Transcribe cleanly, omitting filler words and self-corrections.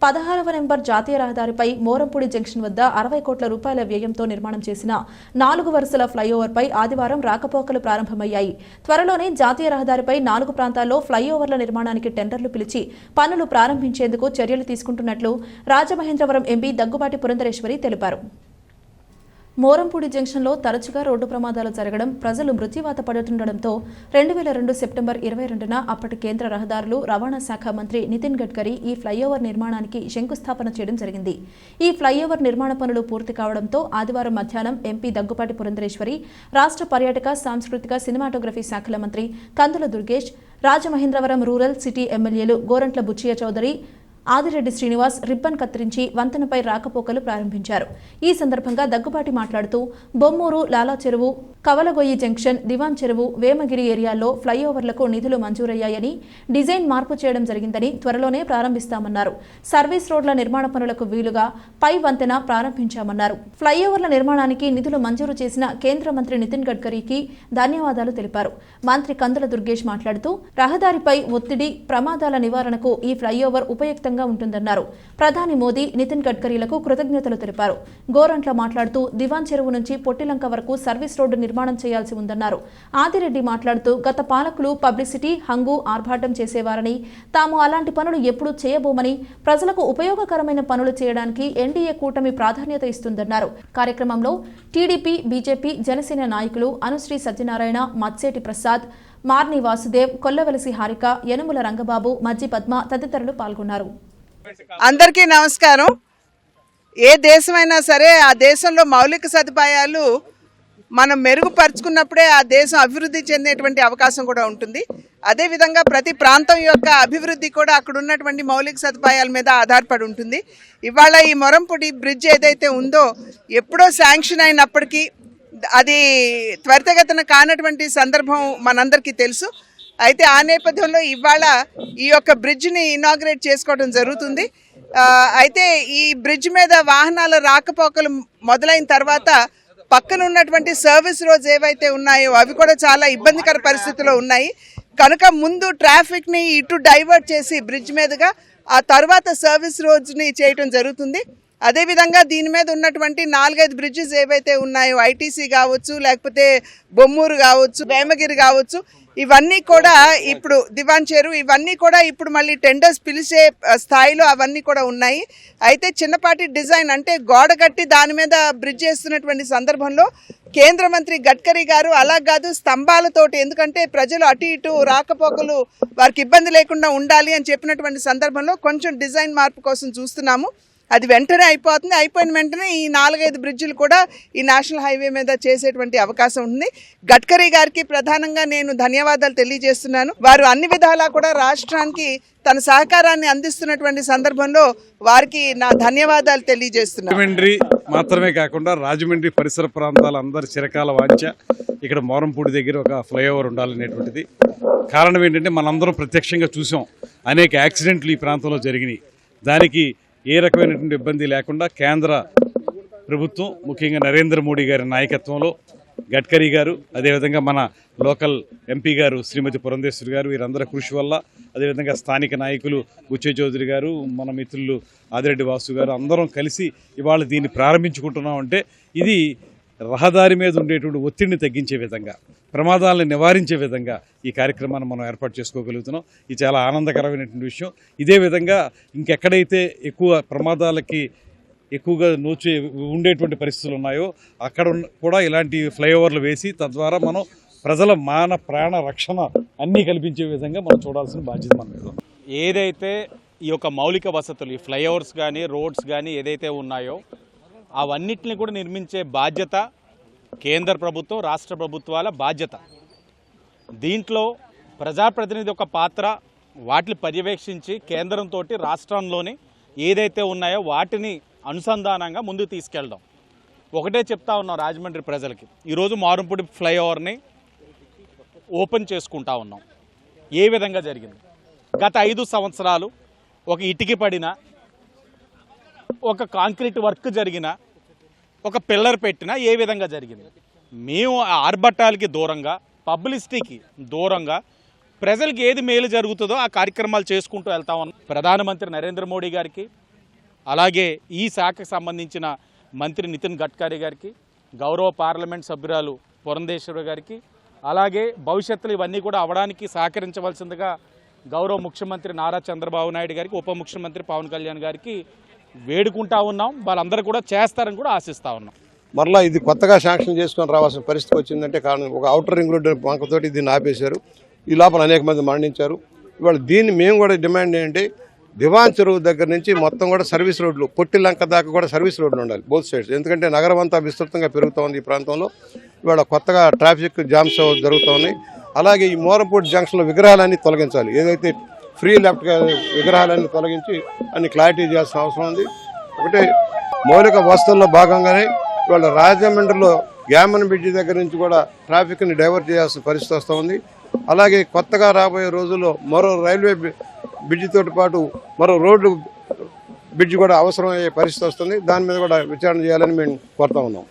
16వ number జాతీయ రహదారిపై Morampudi junction వద్ద 60 కోట్ల రూపాయల వ్యయంతో నిర్మాణం చేసిన 4 వరుసల ఫ్లైఓవర్పై ఆదివారం రాకపోకలు ప్రారంభమయ్యాయి. త్వరలోనే జాతీయ రహదారిపై 4 ప్రాంతాల్లో ఫ్లైఓవర్ల నిర్మాణానికి టెండర్లు పిలిచి పనులు ప్రారంభించేందుకు చర్యలు తీసుకుంటున్నట్లు రాజమహేంద్రవరం ఎంపీ దగ్గుబాటి పురంధరేశ్వరి తెలిపారు. మోరంపూడి జంక్షన్లో తరచుగా రోడ్డు ప్రమాదాలు జరగడం, ప్రజలు మృత్యువాత పడుతుండటంతో 2002 సెప్టెంబర్ 22న అప్పటి కేంద్ర రహదారులు రవాణా శాఖ మంత్రి నితిన్ గడ్కరీ ఈ ఫ్లైఓవర్ నిర్మాణానికి శంకుస్థాపన చేయడం జరిగింది. ఈ ఫ్లైఓవర్ నిర్మాణ పనులు పూర్తి కావడంతో ఆదివారం మధ్యాహ్నం ఎంపీ దగ్గుబాటి పురంధరేశ్వరి, రాష్ట్ర పర్యాటక, సాంస్కృతిక, సినిమాటోగ్రఫీ శాఖల మంత్రి కందుల దుర్గేష్, రాజమహేంద్రవరం రూరల్ సిటీ ఎమ్మెల్యేలు గోరంట్ల బుచ్చయ్య చౌదరి, ఆదిరెడ్డి శ్రీనివాస్ రిబ్బన్ కత్తిరించి వంతెనపై రాకపోకలు ప్రారంభించారు. ఈ సందర్భంగా దగ్గుబాటి మాట్లాడుతూ బొమ్మూరు, లాలా చెరువు, కవలగొయ్యి జంక్షన్, దివాన్ చెరువు, వేమగిరి ఏరియాల్లో ఫ్లైఓవర్లకు నిధులు మంజూరయ్యాయని, డిజైన్ మార్పు చేయడం జరిగిందని, త్వరలోనే ప్రారంభిస్తామన్నారు. సర్వీస్ రోడ్ల నిర్మాణ పనులకు వీలుగా పై వంతెన ప్రారంభించామన్నారు. ఫ్లైఓవర్ల నిర్మాణానికి నిధులు మంజూరు చేసిన కేంద్ర మంత్రి నితిన్ గడ్కరీకి ధన్యవాదాలు తెలిపారు. మంత్రి కందుల దుర్గేష్ మాట్లాడుతూ రహదారిపై ఒత్తిడి, ప్రమాదాల నివారణకు ఈ ఫ్లైఓవర్ ఉపయుక్తంగా ఉంటుందన్నారు. ప్రధాని మోదీ, నితిన్ గడ్కరీలకు కృతజ్ఞతలు తెలిపారు. గోరంట్ల మాట్లాడుతూ దివాన్ చెరువు నుంచి పొట్టిలంక వరకు సర్వీస్ రోడ్డు నిర్మాణం చేయాల్సి ఉందన్నారు. ఆదిరెడ్డి మాట్లాడుతూ గత పాలకులు పబ్లిసిటీ, హంగు, ఆర్భాటం చేసేవారని, తాము అలాంటి పనులు ఎప్పుడూ చేయబోమని, ప్రజలకు ఉపయోగకరమైన పనులు చేయడానికి ఎన్డీఏ కూటమి ప్రాధాన్యత ఇస్తుందన్నారు. కార్యక్రమంలో టీడీపీ, బీజేపీ, జనసేన నాయకులు అనుశ్రీ సత్యనారాయణ, మత్సేటి ప్రసాద్, మార్ని వాసుదేవ్, కొల్లవలసి హారిక, యనుముల రంగబాబు, మజ్జి పద్మ తదితరులు పాల్గొన్నారు. అందరికీ నమస్కారం. ఏ దేశమైనా సరే ఆ దేశంలో మౌలిక సదుపాయాలు మనం మెరుగుపరుచుకున్నప్పుడే ఆ దేశం అభివృద్ధి చెందేటువంటి అవకాశం కూడా ఉంటుంది. అదేవిధంగా ప్రతి ప్రాంతం యొక్క అభివృద్ధి కూడా అక్కడ ఉన్నటువంటి మౌలిక సదుపాయాల మీద ఆధారపడి ఉంటుంది. ఇవాళ ఈ మొరంపూడి బ్రిడ్జ్ ఏదైతే ఉందో ఎప్పుడో శాంక్షన్ అయినప్పటికీ అది త్వరితగతిన కానటువంటి సందర్భం మనందరికీ తెలుసు. అయితే ఆ నేపథ్యంలో ఇవాళ ఈ యొక్క బ్రిడ్జ్ని ఇనాగ్రేట్ చేసుకోవడం జరుగుతుంది. అయితే ఈ బ్రిడ్జ్ మీద వాహనాల రాకపోకలు మొదలైన తర్వాత పక్కన ఉన్నటువంటి సర్వీస్ రోడ్స్ ఏవైతే ఉన్నాయో అవి కూడా చాలా ఇబ్బందికర పరిస్థితిలో ఉన్నాయి. కనుక ముందు ట్రాఫిక్ని ఇటు డైవర్ట్ చేసి బ్రిడ్జ్ మీదుగా ఆ తర్వాత సర్వీస్ రోడ్స్ని చేయటం జరుగుతుంది. అదేవిధంగా దీని మీద ఉన్నటువంటి 4-5 బ్రిడ్జెస్ ఏవైతే ఉన్నాయో, ఐటీసీ కావచ్చు, లేకపోతే బొమ్మూరు కావచ్చు, వేమగిరి కావచ్చు, ఇవన్నీ కూడా ఇప్పుడు దివాన్ చెరువు, ఇవన్నీ కూడా ఇప్పుడు మళ్ళీ టెండర్స్ పిలిచే స్థాయిలో అవన్నీ కూడా ఉన్నాయి. అయితే చిన్నపాటి డిజైన్ అంటే గోడ కట్టి దాని మీద బ్రిడ్జ్ వేస్తున్నటువంటి సందర్భంలో కేంద్ర మంత్రి గడ్కరీ గారు అలా కాదు స్తంభాలతోటి, ఎందుకంటే ప్రజలు అటు ఇటు రాకపోకలు వారికి ఇబ్బంది లేకుండా ఉండాలి అని చెప్పినటువంటి సందర్భంలో కొంచెం డిజైన్ మార్పు కోసం చూస్తున్నాము. అది వెంటనే అయిపోతుంది. అయిపోయిన వెంటనే ఈ 4-5 బ్రిడ్జిలు కూడా ఈ నేషనల్ హైవే మీద చేసేటువంటి అవకాశం ఉంది. గడ్కరీ గారికి ప్రధానంగా నేను ధన్యవాదాలు తెలియజేస్తున్నాను. వారు అన్ని విధాలా కూడా రాష్ట్రానికి తన సహకారాన్ని అందిస్తున్నటువంటి సందర్భంలో వారికి నా ధన్యవాదాలు తెలియజేస్తున్నాను. రాజమండ్రి మాత్రమే కాకుండా రాజమండ్రి పరిసర ప్రాంతాల అందరి చిరకాల వాంఛ ఇక్కడ మోరంపూడి దగ్గర ఒక ఫ్లైఓవర్ ఉండాలనేటువంటిది. కారణం ఏంటంటే మనందరం ప్రత్యక్షంగా చూసాం, అనేక యాక్సిడెంట్లు ఈ ప్రాంతంలో జరిగినాయి. దానికి ఏ రకమైనటువంటి ఇబ్బంది లేకుండా కేంద్ర ప్రభుత్వం, ముఖ్యంగా నరేంద్ర మోడీ గారి నాయకత్వంలో గడ్కరీ గారు, అదేవిధంగా మన లోకల్ ఎంపీ గారు శ్రీమతి పురంధేశ్వరి గారు, వీరందరి కృషి వల్ల, అదేవిధంగా స్థానిక నాయకులు బుచ్చయ్య చౌదరి గారు, మన మిత్రులు ఆదిరెడ్డి వాసు గారు అందరం కలిసి ఇవాళ దీన్ని ప్రారంభించుకుంటున్నామంటే ఇది రహదారి మీద ఉండేటువంటి ఒత్తిడిని తగ్గించే విధంగా, ప్రమాదాలను నివారించే విధంగా ఈ కార్యక్రమాన్ని మనం ఏర్పాటు చేసుకోగలుగుతున్నాం. ఇది చాలా ఆనందకరమైనటువంటి విషయం. ఇదే విధంగా ఇంకెక్కడైతే ఎక్కువ ప్రమాదాలకి ఎక్కువగా ఉండేటువంటి పరిస్థితులు ఉన్నాయో అక్కడ కూడా ఇలాంటి ఫ్లైఓవర్లు వేసి తద్వారా మనం ప్రజల మాన ప్రాణ రక్షణ అన్నీ కల్పించే విధంగా మనం చూడాల్సిన బాధ్యత మన మీద. ఏదైతే ఈ యొక్క మౌలిక వసతులు, ఈ ఫ్లైఓవర్స్ కానీ రోడ్స్ కానీ ఏదైతే ఉన్నాయో అవన్నిటిని కూడా నిర్మించే బాధ్యత కేంద్ర ప్రభుత్వం, రాష్ట్ర ప్రభుత్వాల బాధ్యత. దీంట్లో ప్రజాప్రతినిధి యొక్క పాత్ర, వాటిని పర్యవేక్షించి కేంద్రంతో రాష్ట్రంలోని ఏదైతే ఉన్నాయో వాటిని అనుసంధానంగా ముందుకు తీసుకెళ్ళడం. ఒకటే చెప్తా ఉన్నాం రాజమండ్రి ప్రజలకి, ఈరోజు మారంపూడి ఫ్లైఓవర్ని ఓపెన్ చేసుకుంటా ఉన్నాం. ఏ విధంగా జరిగింది? గత 5 సంవత్సరాలు ఒక ఇటుకి పడిన, ఒక కాంక్రీట్ వర్క్ జరిగిన, ఒక పిల్లర్ పెట్టినా ఏ విధంగా జరిగింది? మేము ఆర్భట్టాలకి దూరంగా, పబ్లిసిటీకి దూరంగా ప్రజలకు ఏది మేలు జరుగుతుందో ఆ కార్యక్రమాలు చేసుకుంటూ వెళ్తా ఉన్నాం. ప్రధానమంత్రి నరేంద్ర మోడీ గారికి, అలాగే ఈ శాఖకు సంబంధించిన మంత్రి నితిన్ గడ్కరీ గారికి, గౌరవ పార్లమెంట్ సభ్యురాలు పురంధేశ్వరి గారికి, అలాగే భవిష్యత్తులో ఇవన్నీ కూడా అవడానికి సహకరించవలసిందిగా గౌరవ ముఖ్యమంత్రి నారా చంద్రబాబు నాయుడు గారికి, ఉప ముఖ్యమంత్రి పవన్ కళ్యాణ్ గారికి వేడుకుంటా ఉన్నాం. వాళ్ళందరూ కూడా చేస్తారని కూడా ఆశిస్తూ ఉన్నాం. మరలా ఇది కొత్తగా శాంక్షన్ చేసుకొని రావాల్సిన పరిస్థితి వచ్చిందంటే కారణం ఒక ఔటర్ రింగ్ రోడ్డు వంకతోటి దీన్ని ఆపేశారు. ఈ లోపల అనేక మంది మరణించారు. ఇవాళ దీన్ని మేము కూడా డిమాండ్ ఏంటంటే దివాన్ చెరువు దగ్గర నుంచి మొత్తం కూడా సర్వీస్ రోడ్లు, పొట్టిలంక దాకా కూడా సర్వీస్ రోడ్లు ఉండాలి బోత్ సైడ్స్. ఎందుకంటే నగరం అంతా విస్తృతంగా పెరుగుతూ ఉంది ఈ ప్రాంతంలో. ఇవాళ కొత్తగా ట్రాఫిక్ జామ్స్ జరుగుతూ ఉన్నాయి. అలాగే ఈ మోరంపూడి జంక్షన్లో విగ్రహాలన్నీ తొలగించాలి. ఏదైతే ఫ్రీ లెఫ్ట్ విగ్రహాలన్నీ తొలగించి అన్ని క్లారిటీ చేయాల్సిన అవసరం ఉంది. ఒకటే మౌలిక వసతుల్లో భాగంగానే ఇవాళ రాజమండ్రిలో గ్యామన్ బ్రిడ్జి దగ్గర నుంచి కూడా ట్రాఫిక్ని డైవర్ట్ చేయాల్సిన పరిస్థితి వస్తూ ఉంది. అలాగే కొత్తగా రాబోయే రోజుల్లో మరో రైల్వే బ్రిడ్జితో పాటు మరో రోడ్డు బ్రిడ్జి కూడా అవసరమయ్యే పరిస్థితి వస్తుంది. దాని మీద కూడా విచారణ చేయాలని మేము కోరుతా ఉన్నాం.